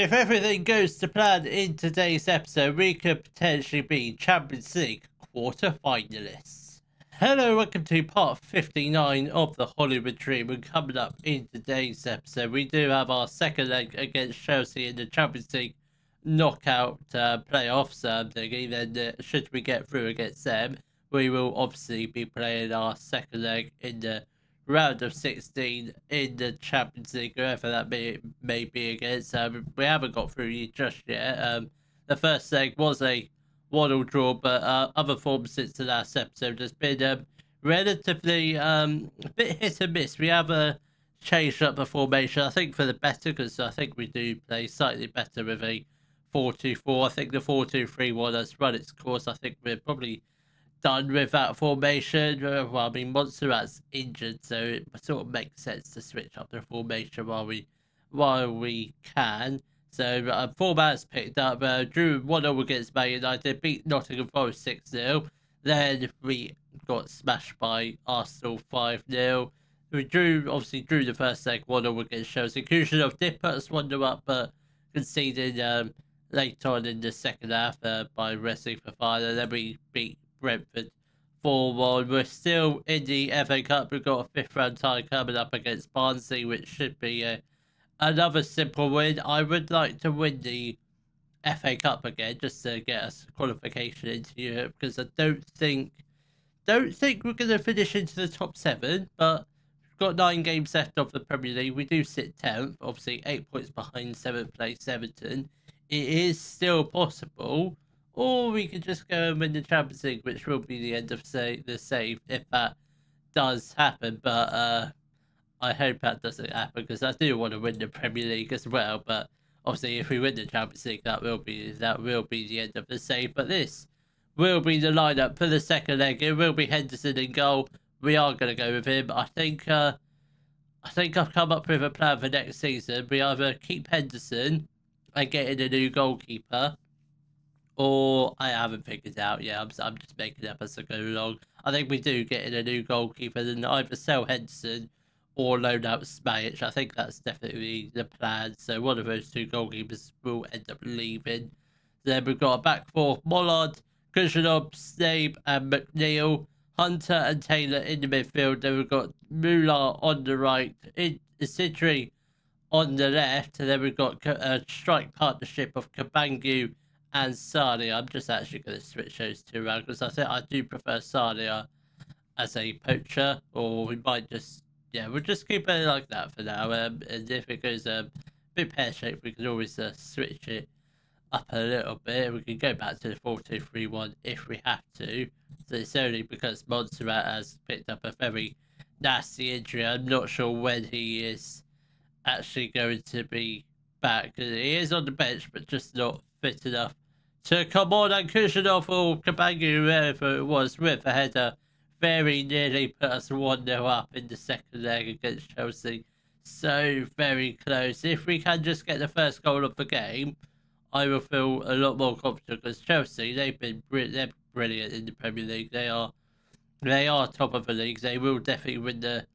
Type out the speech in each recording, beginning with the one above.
If everything goes to plan in today's episode, we could potentially be Champions League quarter-finalists. Hello, welcome to part 59 of the Hollywood Dream. And coming up in today's episode, we do have our second leg against Chelsea in the Champions League knockout playoffs. Then should we get through against them, we will obviously be playing our second leg in the round of 16 in the Champions League, whoever that may be against. We haven't got through just yet. The first leg was a 1-1 draw, but other forms since the last episode has been relatively a bit hit and miss. We have changed up the formation, I think, for the better, because I think we do play slightly better with a 4-2-4. I think the 4-2-3-1 has run its course. I think we're probably done with that formation. Well, I mean, Montserrat's injured, so it sort of makes sense to switch up the formation while we can. So format's picked up. Drew 1-0 against Man United, beat Nottingham Forest 6-0. Then we got smashed by Arsenal 5-0. We obviously drew the first leg 1-0 against Chelsea. Kushnerov did put us 1-0 up, but conceded late on in the second half by Wrexham AFC. Then we beat Brentford 4-1. We're still in the FA Cup. We've got a fifth round tie coming up against Barnsley, which should be another simple win. I would like to win the FA Cup again, just to get us qualification into Europe, because I don't think we're going to finish into the top 7, but we've got 9 games left of the Premier League. We do sit 10th, obviously 8 points behind 7th place Everton. It is still possible. Or we could just go and win the Champions League, which will be the end of the save if that does happen. But I hope that doesn't happen, because I do want to win the Premier League as well. But obviously, if we win the Champions League, that will be the end of the save. But this will be the lineup for the second leg. It will be Henderson in goal. We are going to go with him. I think I've come up with a plan for next season. We either keep Henderson and get in a new goalkeeper, or I haven't figured out yet. I'm just making up as I go along. I think we do get in a new goalkeeper, then either sell Henderson or loan out Smajic. I think that's definitely the plan. So one of those two goalkeepers will end up leaving. Then we've got a back four: Mollard, Kushnerov, Snape, and McNeil. Hunter and Taylor in the midfield. Then we've got Muller on the right, Isidri on the left, and then we've got a strike partnership of Cabangu and Sarnia. I'm just actually going to switch those two around, because I think I do prefer Sarnia as a poacher, or we might just, we'll just keep it like that for now. And if it goes a bit pear-shaped, we can always switch it up a little bit. We can go back to the 4-2-3-1 if we have to. So it's only because Montserrat has picked up a very nasty injury. I'm not sure when he is actually going to be back. He is on the bench, but just not fit enough to come on. And Kushnerov or Cabangu, whoever it was, with a header, very nearly put us 1-0 up in the second leg against Chelsea. So very close. If we can just get the first goal of the game, I will feel a lot more confident, because Chelsea, they're brilliant in the Premier League. They are top of the league. They will definitely win the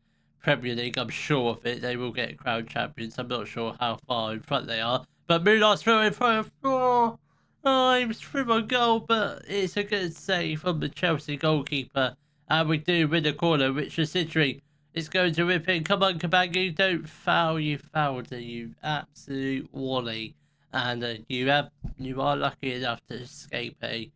Premier League. I'm sure of it. They will get crowned champions. I'm not sure how far in front they are. But Muller's through in front of... he was through on goal, but it's a good save from the Chelsea goalkeeper. And we do win a corner, which Isidri is going to rip in. Come on, Cabangu, don't foul. You fouled, you absolute wally. And you are lucky enough to escape a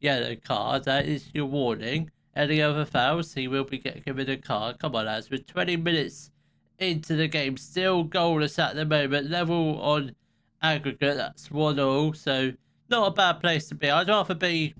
yellow card. That is your warning. Any other fouls, he will be getting a red card. Come on, lads. We're 20 minutes into the game. Still goalless at the moment. Level on aggregate. That's 1-1. So not a bad place to be. I'd rather be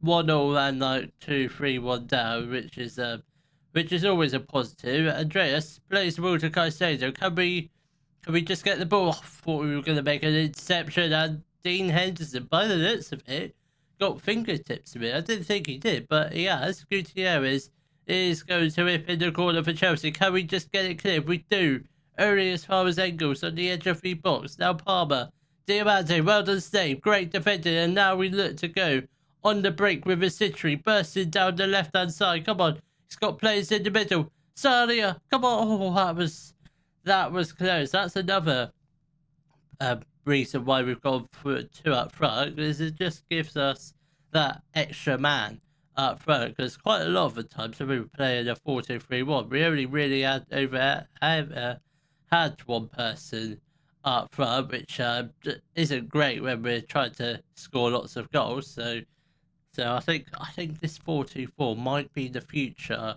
1-0 than like 2-3-1 down, which is always a positive. Andreas plays the ball to Caicedo. Can we just get the ball? I thought we were going to make an interception, and Dean Henderson, by the looks of it, got fingertips to it. I didn't think he did, but he has. Gutierrez is going to whip in the corner for Chelsea. Can we just get it clear? We do. Only as far as Engels on the edge of the box. Now Palmer. Diamante, well done, Steve. Great defending, and now we look to go on the break with Isidri bursting down the left-hand side. Come on. He's got players in the middle. Sarnia, come on. Oh, that was close. That's another reason why we've gone for 2 up front, is it just gives us that extra man up front, because quite a lot of the times when we were playing a 4-2-3-1, we only really had one person up front, which isn't great when we're trying to score lots of goals. So I think this 4-2-4 might be the future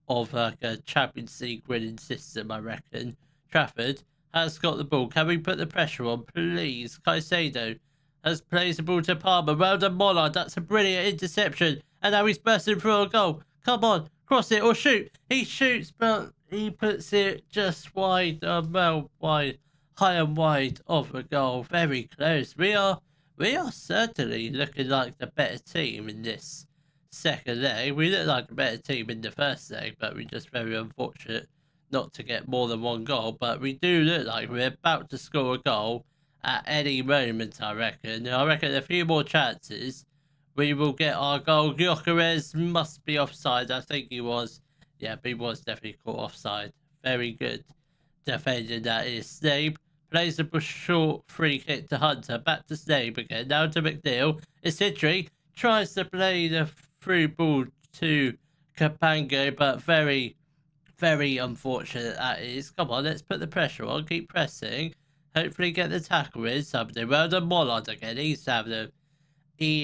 of like a Champions League winning system, I reckon. Trafford has got the ball. Can we put the pressure on, please? Caicedo has plays the ball to Palmer. Well done, Mollard. That's a brilliant interception. And now he's bursting through a goal. Come on, cross it or shoot. He shoots, but he puts it just wide, well, wide, high and wide of the goal. Very close. We are certainly looking like the better team in this second leg. We look like a better team in the first leg, but we're just very unfortunate not to get more than one goal. But we do look like we're about to score a goal at any moment, I reckon. I reckon a few more chances, we will get our goal. Gyökeres must be offside. I think he was. Yeah, but he was definitely caught offside. Very good defending, that is. Snape plays a short free kick to Hunter. Back to Snape again. Now to McNeil. It's Hitchery. Tries to play the through ball to Capango, but very, very unfortunate that is. Come on, let's put the pressure on. Keep pressing. Hopefully get the tackle in something. Well done, Mollard again. He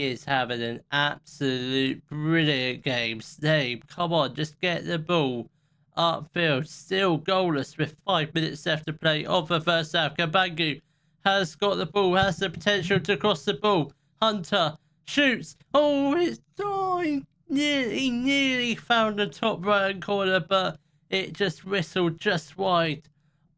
is having an absolute brilliant game. Snape, come on, just get the ball upfield. Still goalless with 5 minutes left to play of the first half. Capango has got the ball, has the potential to cross the ball. Hunter shoots. Oh, he nearly found the top right corner, but it just whistled just wide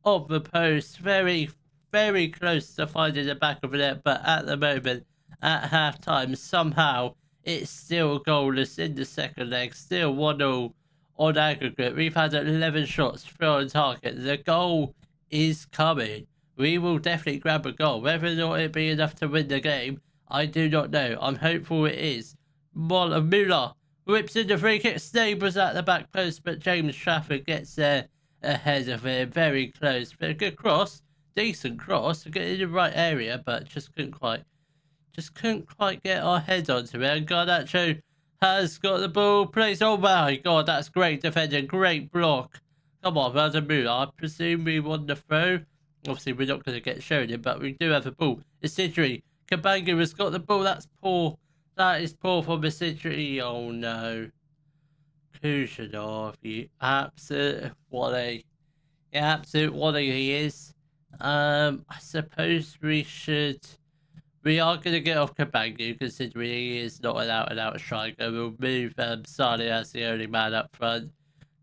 of the post. Very, very close to finding the back of the net, but at the moment, at half time, somehow it's still goalless in the second leg. Still 1-0 on aggregate. We've had 11 shots thrown on target. The goal is coming. We will definitely grab a goal. Whether or not it be enough to win the game, I do not know. I'm hopeful it is. Müller whips in the free kick. Snape was at the back post, but James Trafford gets there ahead of him. Very close. But a good cross. Decent cross. Get in the right area, but just couldn't quite get our head onto it. And Garnacho has got the ball. Plays. Oh my god, that's great defending. Great block. Come on, well done, Müller. I presume we won the throw. Obviously, we're not going to get shown it, but we do have the ball. Isidri. Cabango has got the ball. That's poor. That is poor from Isidri. Oh no. Kushadov, you absolute wally. Yeah, absolute wally he is. I suppose we are going to get off Cabango, considering he is not an out-and-out striker. We'll move Sane as the only man up front.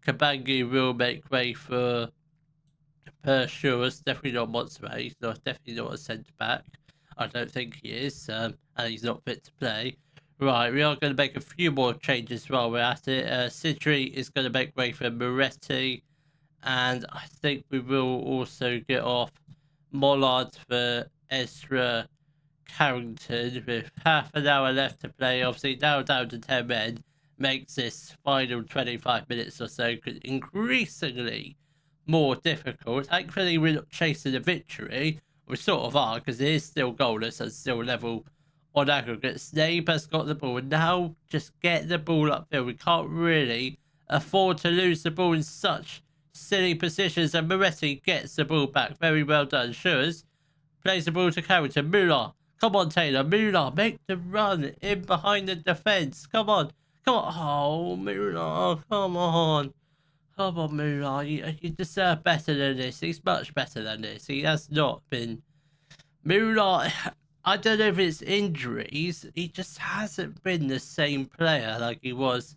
Cabango will make way for Pershaw. Definitely not Montsma. He's definitely not a centre-back. I don't think he is, and he's not fit to play. Right, we are going to make a few more changes while we're at it. Sidri is going to make way for Moretti, and I think we will also get off Mollard for Ezra Carrington with half an hour left to play. Obviously, now down to 10 men makes this final 25 minutes or so increasingly more difficult. Thankfully, we're not chasing a victory. We sort of are, because it is still goalless and still level on aggregate. Snape has got the ball. Now, just get the ball upfield. We can't really afford to lose the ball in such silly positions. And Moretti gets the ball back. Very well done. Schurz plays the ball to Carrington. Müller. Come on, Taylor. Müller, make the run in behind the defence. Come on. Come on. Oh, Müller. Come on. Come on, Müller. You deserve better than this. He's much better than this. He has not been. Müller, I don't know if it's injuries. He just hasn't been the same player like he was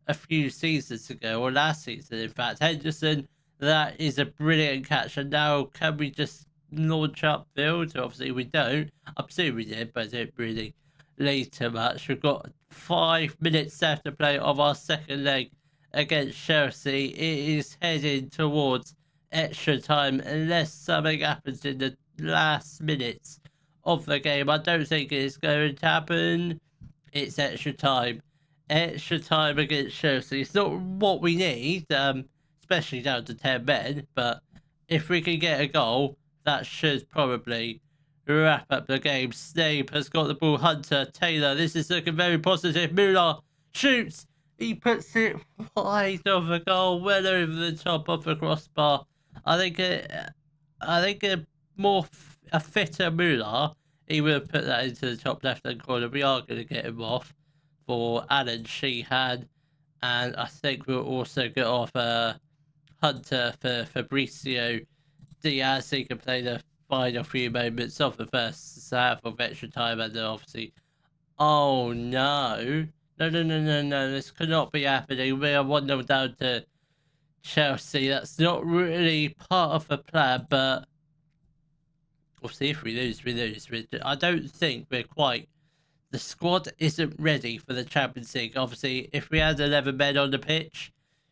a few seasons ago, or last season, in fact. Henderson, that is a brilliant catch. And now, can we just launch upfield? Obviously, we don't. I'm assuming we did, but I don't really lead too much. We've got 5 minutes left to play of our second leg against Chelsea. It is heading towards extra time unless something happens in the last minutes of the game. I don't think it's going to happen. It's extra time. Extra time against Chelsea. It's not what we need, especially down to 10 men, but if we can get a goal, that should probably wrap up the game. Snape has got the ball. Hunter, Taylor, this is looking very positive. Muller shoots. He puts it wide of the goal, well over the top of the crossbar. I think a fitter Muller, he would have put that into the top left-hand corner. We are going to get him off for Alan Sheehan. And I think we'll also get off Hunter for Fabricio Diaz. He can play the final few moments of the first half of extra time, and then obviously, oh no. No, this cannot be happening. We are 1-0 down to Chelsea. That's not really part of the plan, but obviously if we lose, we lose. I don't think we're quite... The squad isn't ready for the Champions League. Obviously, if we had 11 men on the pitch,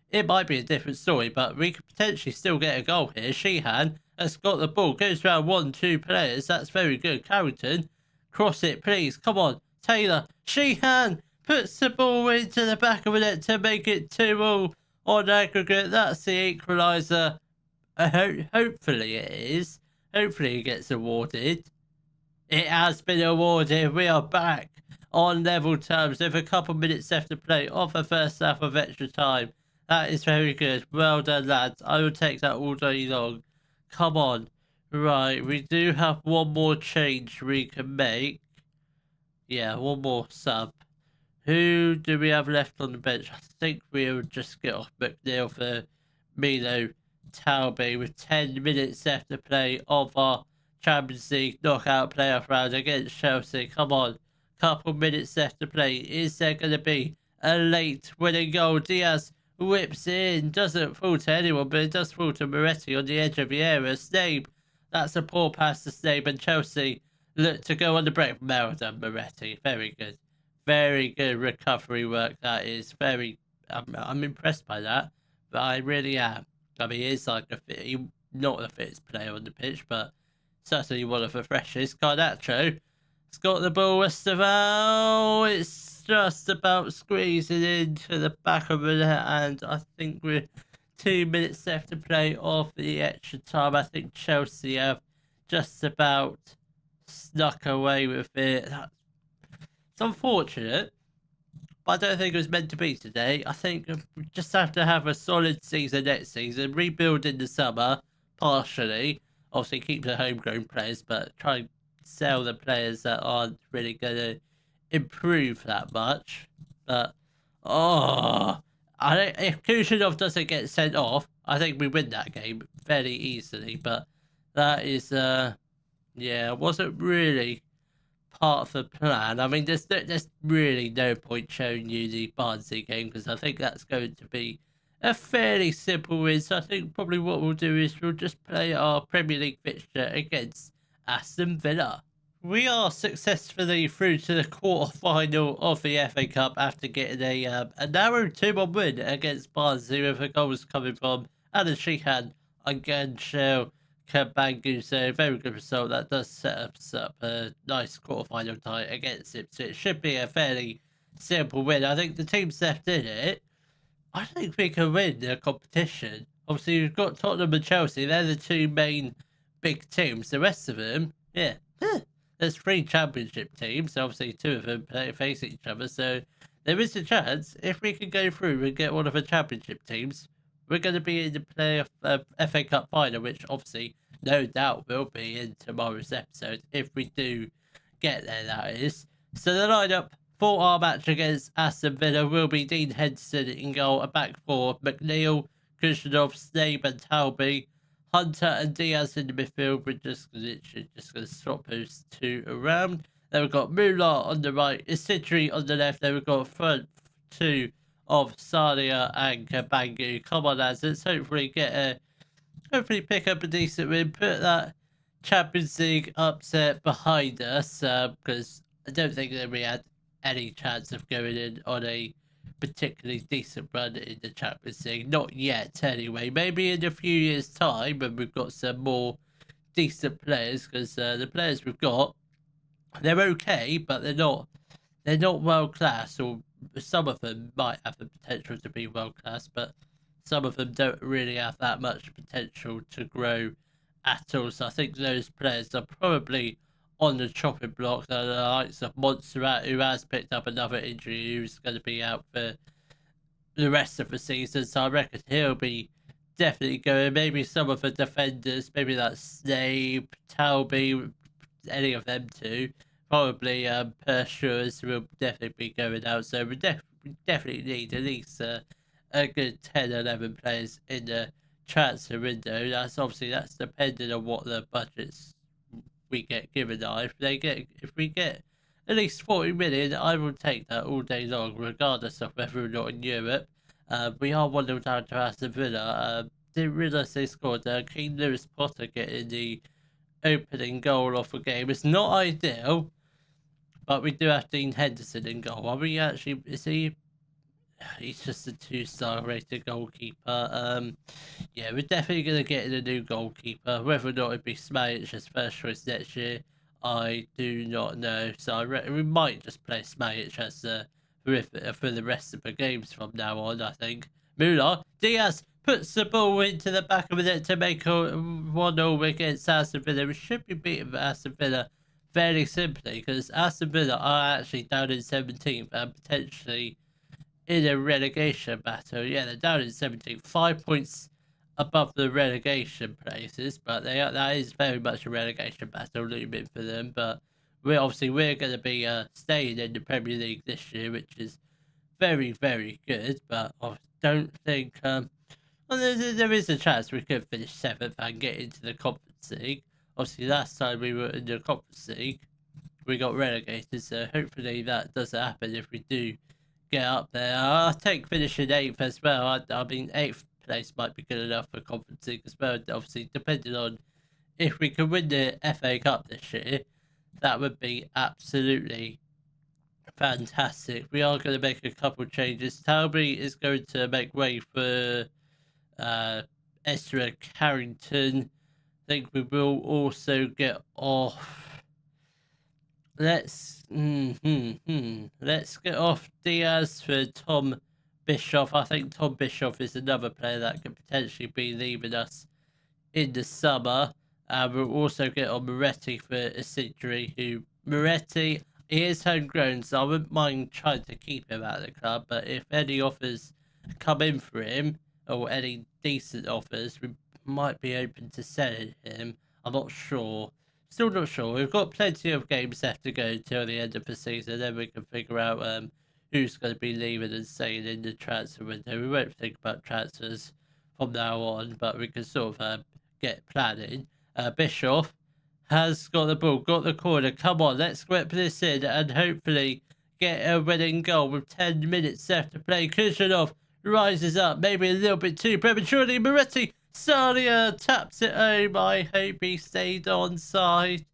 it might be a different story, but we could potentially still get a goal here. Sheehan has got the ball, goes around 1-2 players. That's very good. Carrington, cross it, please. Come on. Taylor, Sheehan puts the ball into the back of the net to make it 2-2 on aggregate. That's the equaliser. Hopefully it is. Hopefully it gets awarded. It has been awarded. We are back on level terms with a couple minutes left to play of the first half of extra time. That is very good. Well done, lads. I will take that all day long. Come on. Right, we do have one more change we can make. Yeah, one more sub. Who do we have left on the bench? I think we'll just get off McNeil for Milo Talby with 10 minutes left to play of our Champions League knockout playoff round against Chelsea. Come on. Couple minutes left to play. Is there going to be a late winning goal? Diaz whips in. Doesn't fall to anyone, but it does fall to Moretti on the edge of the area. Snape. That's a poor pass to Snape, and Chelsea look to go on the break. Well done, Moretti. Very good. Very good recovery work. That is very... I'm impressed by that, but I really am. I mean, he's like not the fittest player on the pitch, but certainly one of the freshest. Garnacho has got the ball. Esteval. It's just about squeezing into the back of the net, and I think we're 2 minutes left to play off the extra time. I think Chelsea have just about snuck away with it. It's unfortunate, but I don't think it was meant to be today. I think we just have to have a solid season next season, rebuild in the summer, partially. Obviously, keep the homegrown players, but try and sell the players that aren't really going to improve that much. But, if Kushadov doesn't get sent off, I think we win that game fairly easily. But that is, wasn't really part of the plan. I mean, there's really no point showing you the Barnsley game because I think that's going to be a fairly simple win. So I think probably what we'll do is we'll just play our Premier League fixture against Aston Villa. We are successfully through to the quarter-final of the FA Cup after getting a narrow 2-1 win against Barnsley with the goals coming from Alan Sheehan and Ganshel Kabangu. So very good result. That does set us up a nice quarter-final tie against it. So it should be a fairly simple win. I think the teams left in it, I think we can win the competition. Obviously, we've got Tottenham and Chelsea. They're the two main big teams. The rest of them, there's 3 championship teams. Obviously, 2 of them face each other. So there is a chance, if we can go through and get one of the championship teams, we're going to be in the playoff FA Cup final, which obviously, no doubt, will be in tomorrow's episode, if we do get there, that is. So the lineup for our match against Aston Villa will be Dean Henderson in goal, a back 4, McNeil, Kushadov, Snape and Talby, Hunter and Diaz in the midfield. We're just literally just going to swap those 2 around. Then we've got Muller on the right, Isidri on the left. Then we've got front 2 of Salia and Kabangu. Come on, lads, let's hopefully pick up a decent win, put that Champions League upset behind us, because I don't think that we had any chance of going in on a particularly decent run in the Champions League. Not yet, anyway. Maybe in a few years' time when we've got some more decent players, because the players we've got, they're okay, but they're not world class, or some of them might have the potential to be world class, but some of them don't really have that much potential to grow at all. So I think those players are probably on the chopping block. The likes of Montserrat, who has picked up another injury, who's going to be out for the rest of the season. So I reckon he'll be definitely going. Maybe some of the defenders, maybe that Snape, Talby, any of them two. Probably Pershers will definitely be going out. So we definitely need at least a good 10, 11 players in the transfer window. That's dependent on what the budgets we get given are. If we get at least 40 million, I will take that all day long, regardless of whether or not in Europe. We are 1-0 down to Aston Villa. Didn't realise they scored. King Lewis Potter getting the opening goal off the game. It's not ideal, but we do have Dean Henderson in goal. Are we actually? Is he? He's just a 2-star rated goalkeeper. Yeah, we're definitely going to get in a new goalkeeper. Whether or not it'd be Smajic as first choice next year, I do not know. So we might just play Smajic as for the rest of the games from now on, I think. Muller, Diaz puts the ball into the back of the net to make a 1-0 against Aston Villa. We should be beating Aston Villa fairly simply, because Aston Villa are actually down in 17th and potentially in a relegation battle. Yeah, they're down in 17th, 5 points above the relegation places, but that is very much a relegation battle looming for them. But we're going to be staying in the Premier League this year, which is very, very good. But I don't think well, there is a chance we could finish 7th and get into the Conference League. Obviously, last time we were in the Conference League, we got relegated, so hopefully that doesn't happen if we do get up there. I'll take finishing 8th as well. I mean, 8th place might be good enough for Conference League as well. Obviously, depending on if we can win the FA Cup this year, that would be absolutely fantastic. We are going to make a couple changes. Talby is going to make way for Ezra Carrington. I think we will also get off. Let's get off Diaz for Tom Bischoff. I think Tom Bischoff is another player that could potentially be leaving us in the summer. We'll also get on Moretti for Isidri, Moretti, he is homegrown, so I wouldn't mind trying to keep him at the club, but if any offers come in for him, or any decent offers, we might be open to selling him. I'm not sure. Still not sure. We've got plenty of games left to go till the end of the season. Then we can figure out who's going to be leaving and staying in the transfer window. We won't think about transfers from now on, but we can sort of get planning. Bischoff has got the ball, got the corner. Come on, let's whip this in and hopefully get a winning goal with 10 minutes left to play. Kushyanov rises up, maybe a little bit too prematurely. Moretti, Salia taps it home. I hope he stayed on side.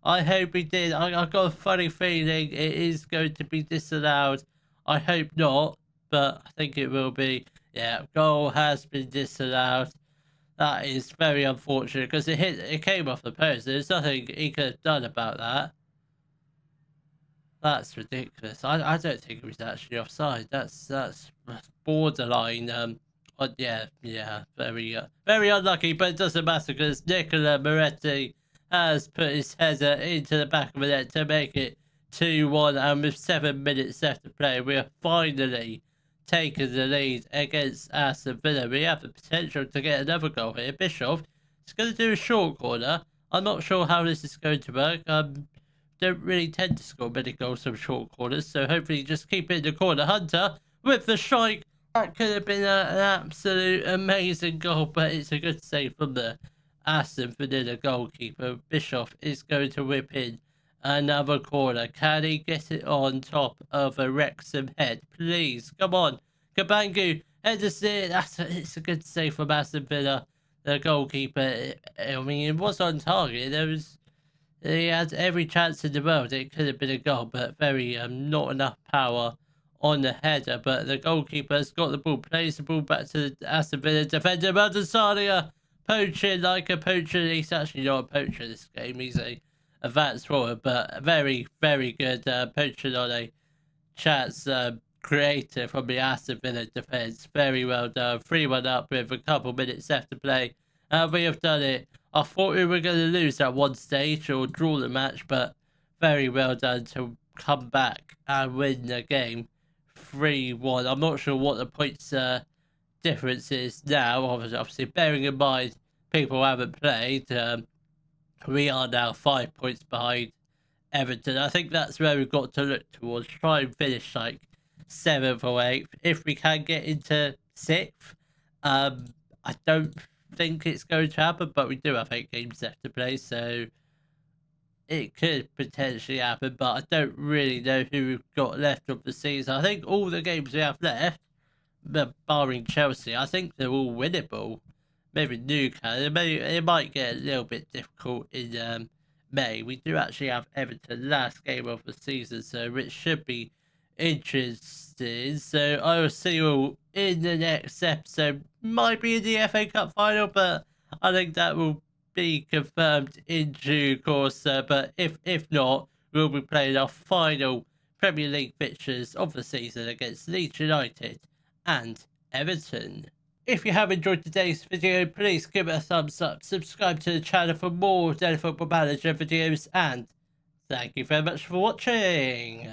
I hope he did. I've got a funny feeling it is going to be disallowed. I hope not, but I think it will be. Yeah, goal has been disallowed. That is very unfortunate because it came off the post. There's nothing he could have done about that. That's ridiculous. I don't think it was actually offside. That's borderline. Yeah, very unlucky, but it doesn't matter because Nicola Moretti has put his header into the back of the net to make it 2-1, and with 7 minutes left to play, we are finally taking the lead against Aston Villa. We have the potential to get another goal here. Bischoff is going to do a short corner. I'm not sure how this is going to work. Don't really tend to score many goals from short corners, so hopefully just keep it in the corner. Hunter with the strike. That could have been an absolute amazing goal, but it's a good save from the Aston Villa goalkeeper. Bischoff is going to whip in another corner. Can he get it on top of a Wrexham head? Please, come on. Kabangu, Henderson. It's a good save from Aston Villa. The goalkeeper, I mean, it was on target. He had every chance in the world. It could have been a goal, but very not enough power on the header. But the goalkeeper's got the ball, plays the ball back to the Aston Villa defender. Baldassarre poaching like a poacher. He's actually not a poacher this game. He's a advanced forward, but very, very good poaching on a chance created from the Aston Villa defence. Very well done. 3-1 up with a couple minutes left to play. We have done it. I thought we were going to lose at one stage or draw the match, but very well done to come back and win the game 3-1. I'm not sure what the points difference is now, obviously bearing in mind people haven't played. We are now 5 points behind Everton. I think that's where we've got to look towards. Try and finish like 7th or 8th. If we can get into 6th, I don't think it's going to happen, but we do have 8 games left to play, so it could potentially happen, but I don't really know who we've got left of the season. I think all the games we have left, barring Chelsea, I think they're all winnable. Maybe Newcastle, it might get a little bit difficult in May. We do actually have Everton last game of the season, so which should be interesting. So I will see you all in the next episode. Might be in the FA Cup final, but I think that will be confirmed in due course. But if not, we'll be playing our final Premier League fixtures of the season against Leeds United and Everton. If you have enjoyed today's video, please give it a thumbs up, subscribe to the channel for more Daily Football Manager videos, and thank you very much for watching.